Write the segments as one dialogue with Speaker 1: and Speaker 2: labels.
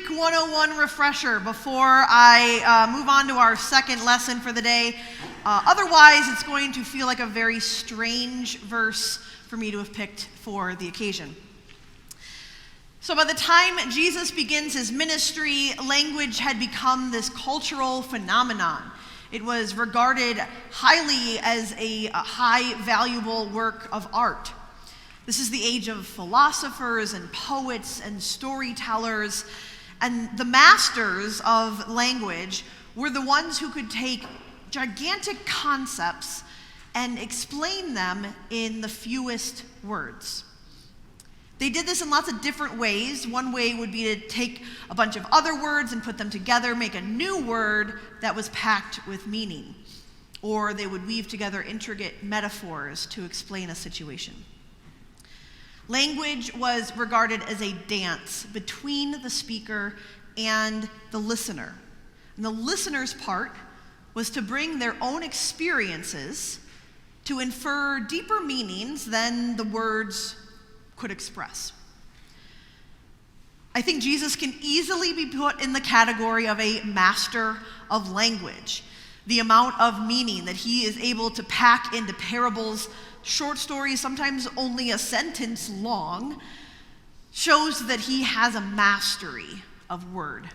Speaker 1: Greek 101 refresher before I move on to our second lesson for the day. Otherwise, it's going to feel like a very strange verse for me to have picked for the occasion. So by the time Jesus begins his ministry, language had become this cultural phenomenon. It was regarded highly as a high valuable work of art. This is the age of philosophers and poets and storytellers, and the masters of language were the ones who could take gigantic concepts and explain them in the fewest words. They did this in lots of different ways. One way would be to take a bunch of other words and put them together, make a new word that was packed with meaning. Or they would weave together intricate metaphors to explain a situation. Language was regarded as a dance between the speaker and the listener. And the listener's part was to bring their own experiences to infer deeper meanings than the words could express. I think Jesus can easily be put in the category of a master of language. The amount of meaning that he is able to pack into parables, short stories, sometimes only a sentence long, shows that he has a mastery of word.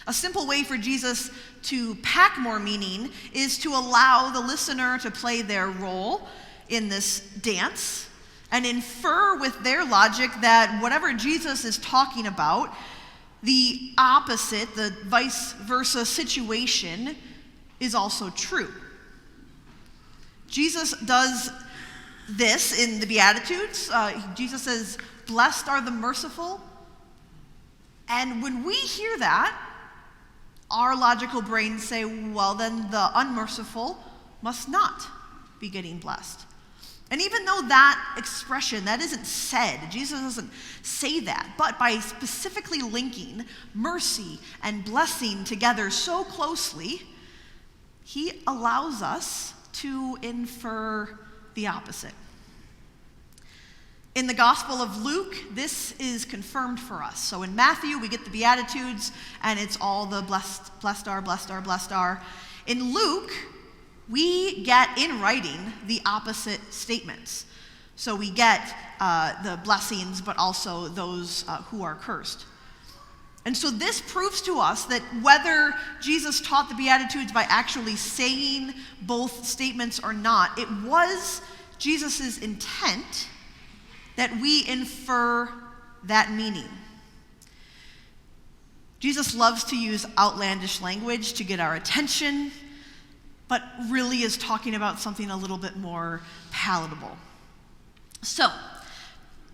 Speaker 1: A simple way for Jesus to pack more meaning is to allow the listener to play their role in this dance and infer with their logic that whatever Jesus is talking about, the opposite, the vice versa situation, is also true. Jesus does this in the Beatitudes. Jesus says, "Blessed are the merciful." And when we hear that, our logical brains say, well, then the unmerciful must not be getting blessed. And even though that expression, that isn't said, Jesus doesn't say that, but by specifically linking mercy and blessing together so closely, he allows us to infer the opposite. In the Gospel of Luke, this is confirmed for us. So in Matthew, we get the Beatitudes, and it's all the blessed, blessed are, blessed are, blessed are. In Luke, we get in writing the opposite statements. So we get the blessings, but also those who are cursed. And so this proves to us that whether Jesus taught the Beatitudes by actually saying both statements or not, it was Jesus' intent that we infer that meaning. Jesus loves to use outlandish language to get our attention, but really is talking about something a little bit more palatable. So,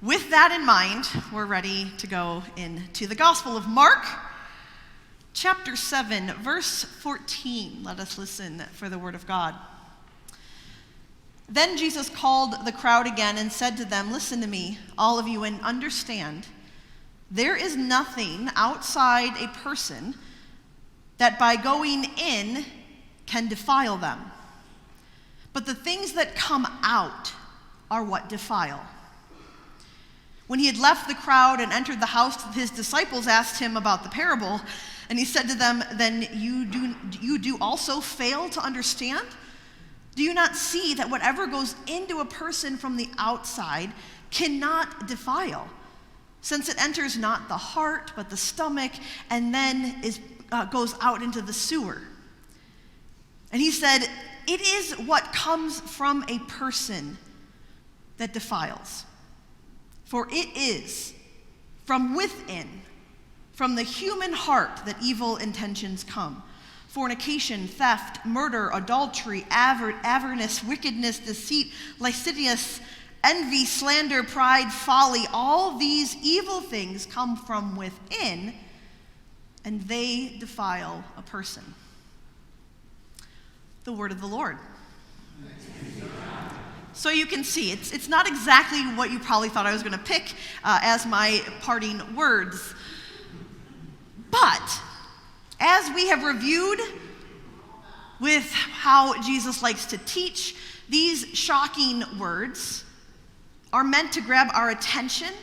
Speaker 1: with that in mind, we're ready to go into the Gospel of Mark, chapter 7, verse 14. Let us listen for the word of God. Then Jesus called the crowd again and said to them, "Listen to me, all of you, and understand. There is nothing outside a person that by going in can defile them. But the things that come out are what defile." When he had left the crowd and entered the house, his disciples asked him about the parable, and he said to them, "Then you do also fail to understand? Do you not see that whatever goes into a person from the outside cannot defile, since it enters not the heart but the stomach, and then goes out into the sewer?" And he said, "It is what comes from a person that defiles. For it is from within, from the human heart, that evil intentions come. Fornication, theft, murder, adultery, avarice, wickedness, deceit, lasciviousness, envy, slander, pride, folly. All these evil things come from within, and they defile a person." The word of the Lord. So you can see, it's not exactly what you probably thought I was going to pick as my parting words. But as we have reviewed with how Jesus likes to teach, these shocking words are meant to grab our attention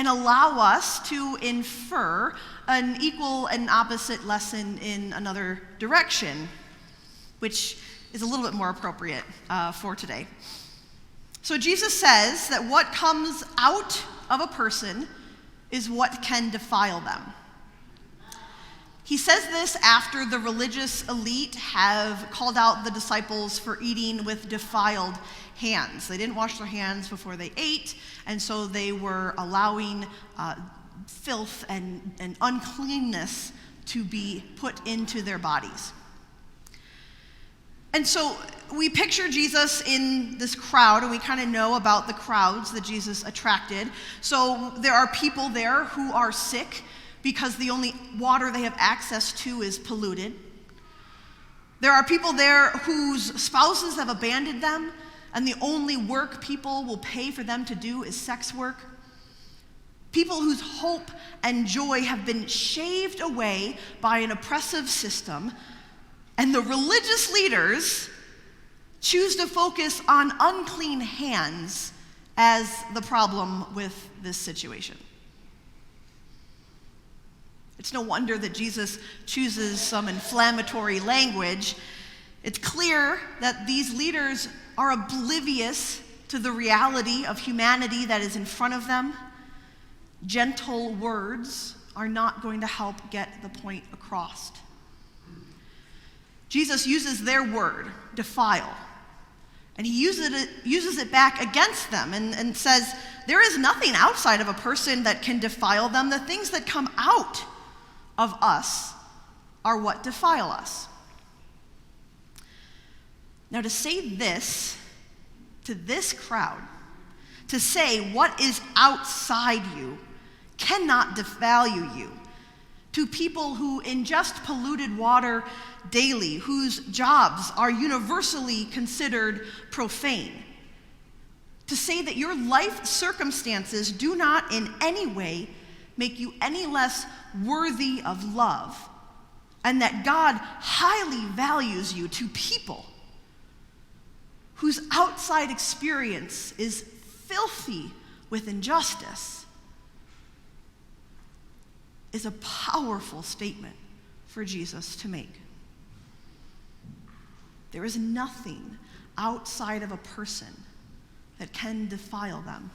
Speaker 1: and allow us to infer an equal and opposite lesson in another direction, which is a little bit more appropriate for today. So Jesus says that what comes out of a person is what can defile them. He says this after the religious elite have called out the disciples for eating with defiled hands. They didn't wash their hands before they ate, and so they were allowing filth and uncleanness to be put into their bodies. And so we picture Jesus in this crowd, and we kind of know about the crowds that Jesus attracted. So there are people there who are sick because the only water they have access to is polluted. There are people there whose spouses have abandoned them, and the only work people will pay for them to do is sex work. People whose hope and joy have been shaved away by an oppressive system, and the religious leaders choose to focus on unclean hands as the problem with this situation. It's no wonder that Jesus chooses some inflammatory language. It's clear that these leaders are oblivious to the reality of humanity that is in front of them. Gentle words are not going to help get the point across. Jesus uses their word, defile, and he uses it back against them and says, there is nothing outside of a person that can defile them. The things that come out of us are what defile us. Now, to say this to this crowd, to say what is outside you cannot devalue you, to people who ingest polluted water daily, whose jobs are universally considered profane, to say that your life circumstances do not in any way make you any less worthy of love, and that God highly values you, to people whose outside experience is filthy with injustice, is a powerful statement for Jesus to make. There is nothing outside of a person that can defile them.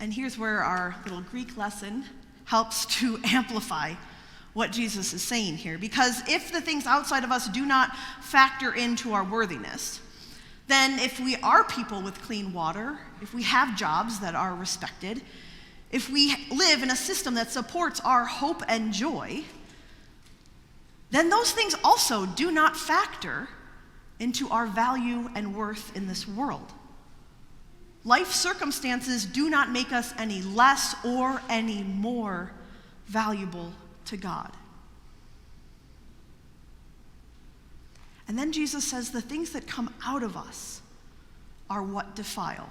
Speaker 1: And here's where our little Greek lesson helps to amplify what Jesus is saying here. Because if the things outside of us do not factor into our worthiness, then if we are people with clean water, if we have jobs that are respected, if we live in a system that supports our hope and joy, then those things also do not factor into our value and worth in this world. Life circumstances do not make us any less or any more valuable to God. And then Jesus says the things that come out of us are what defile.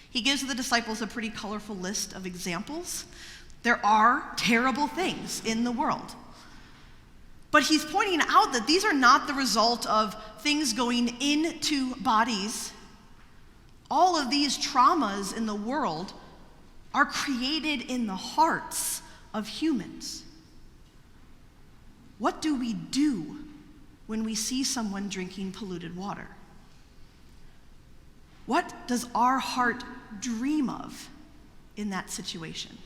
Speaker 1: He gives the disciples a pretty colorful list of examples. There are terrible things in the world. But he's pointing out that these are not the result of things going into bodies. All of these traumas in the world are created in the hearts of humans. What do we do when we see someone drinking polluted water? What does our heart dream of in that situation?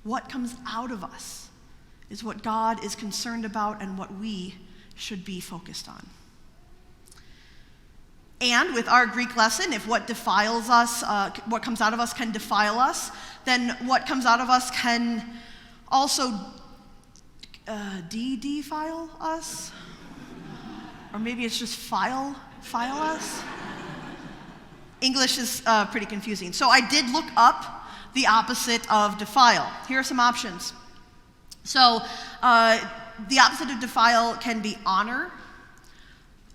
Speaker 1: What comes out of us is what God is concerned about and what we should be focused on. And with our Greek lesson, if what defiles us, what comes out of us can defile us, then what comes out of us can also defile us? Or maybe it's just file us? English is pretty confusing. So I did look up the opposite of defile. Here are some options. So the opposite of defile can be honor,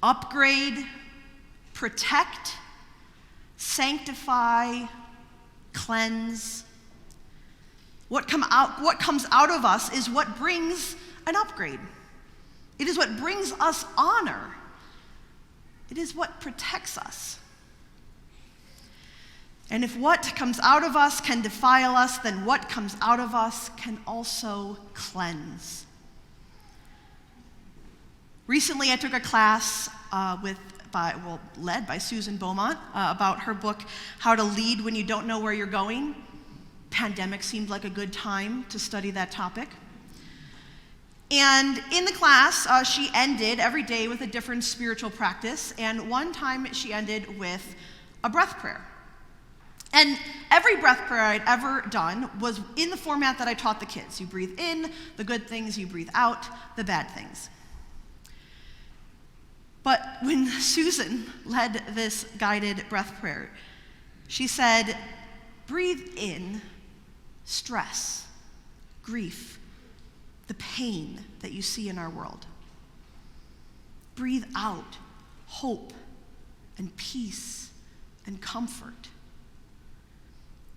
Speaker 1: upgrade, protect, sanctify, cleanse. What comes out of us is what brings an upgrade. It is what brings us honor. It is what protects us. And if what comes out of us can defile us, then what comes out of us can also cleanse. Recently, I took a class led by Susan Beaumont about her book, How to Lead When You Don't Know Where You're Going. Pandemic seemed like a good time to study that topic. And in the class, she ended every day with a different spiritual practice, and one time she ended with a breath prayer. And every breath prayer I'd ever done was in the format that I taught the kids. You breathe in the good things, you breathe out the bad things. But when Susan led this guided breath prayer, she said, breathe in stress, grief, the pain that you see in our world. Breathe out hope and peace and comfort.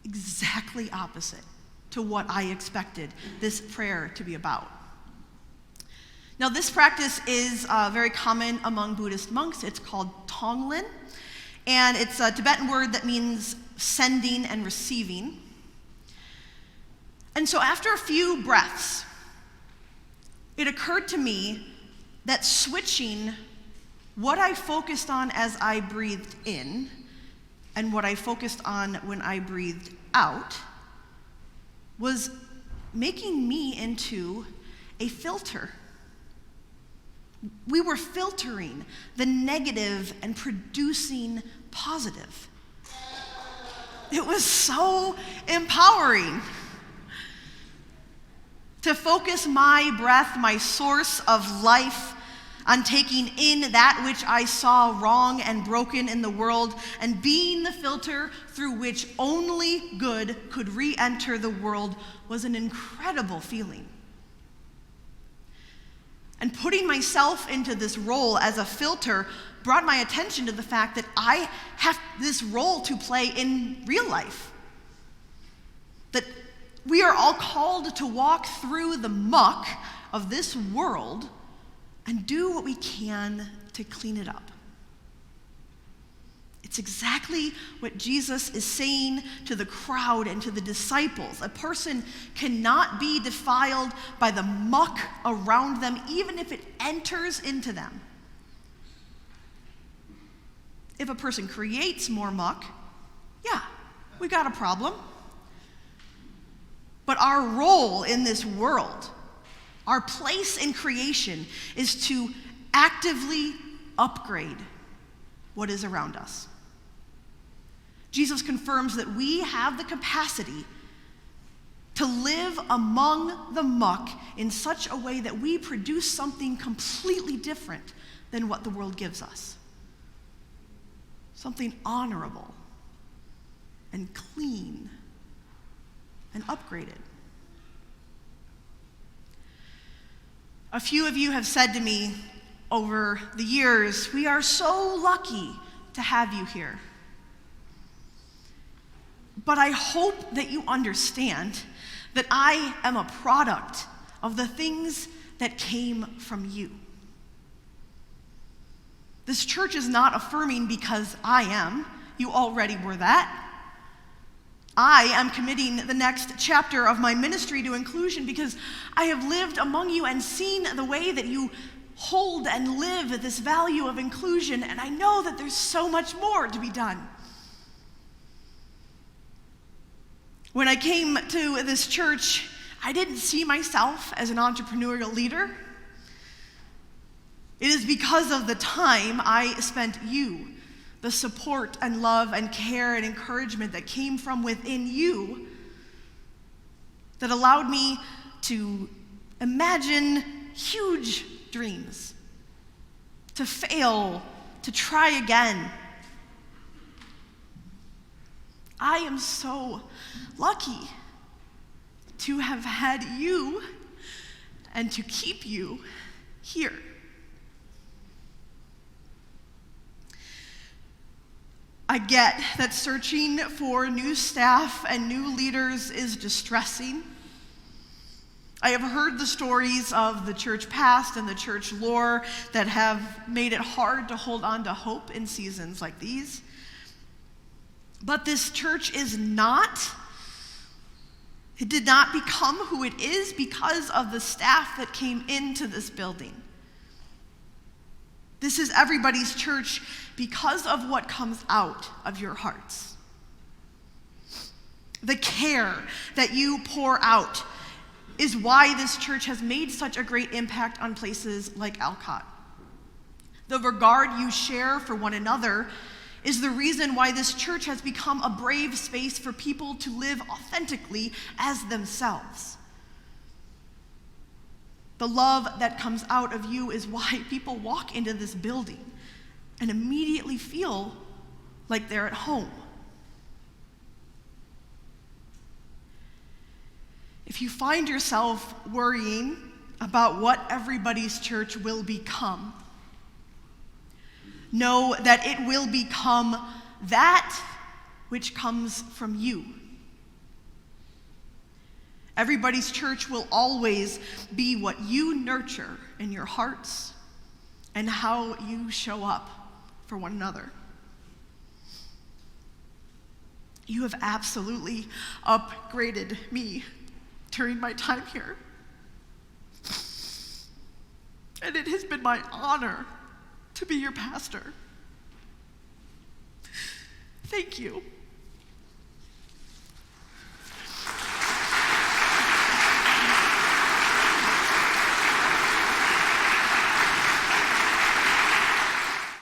Speaker 1: Exactly opposite to what I expected this prayer to be about. Now, this practice is very common among Buddhist monks. It's called Tonglen, and it's a Tibetan word that means sending and receiving. And so after a few breaths, it occurred to me that switching what I focused on as I breathed in and what I focused on when I breathed out was making me into a filter. We were filtering the negative and producing positive. It was so empowering to focus my breath, my source of life, on taking in that which I saw wrong and broken in the world and being the filter through which only good could re-enter the world was an incredible feeling. And putting myself into this role as a filter brought my attention to the fact that I have this role to play in real life. That we are all called to walk through the muck of this world and do what we can to clean it up. It's exactly what Jesus is saying to the crowd and to the disciples. A person cannot be defiled by the muck around them, even if it enters into them. If a person creates more muck, yeah, we got a problem. But our role in this world, our place in creation, is to actively upgrade what is around us. Jesus confirms that we have the capacity to live among the muck in such a way that we produce something completely different than what the world gives us. Something honorable and clean and upgraded. A few of you have said to me over the years, we are so lucky to have you here. But I hope that you understand that I am a product of the things that came from you. This church is not affirming because I am. You already were that. I am committing the next chapter of my ministry to inclusion because I have lived among you and seen the way that you hold and live this value of inclusion, and I know that there's so much more to be done. When I came to this church, I didn't see myself as an entrepreneurial leader. It is because of the time I spent you, the support and love and care and encouragement that came from within you, that allowed me to imagine huge dreams, to fail, to try again. I am so lucky to have had you and to keep you here. I get that searching for new staff and new leaders is distressing. I have heard the stories of the church past and the church lore that have made it hard to hold on to hope in seasons like these. But this church is not. It did not become who it is because of the staff that came into this building. This is everybody's church because of what comes out of your hearts. The care that you pour out is why this church has made such a great impact on places like Alcott. The regard you share for one another is the reason why this church has become a brave space for people to live authentically as themselves. The love that comes out of you is why people walk into this building and immediately feel like they're at home. If you find yourself worrying about what everybody's church will become, know that it will become that which comes from you. Everybody's church will always be what you nurture in your hearts and how you show up for one another. You have absolutely upgraded me during my time here. And it has been my honor to be your pastor. Thank you.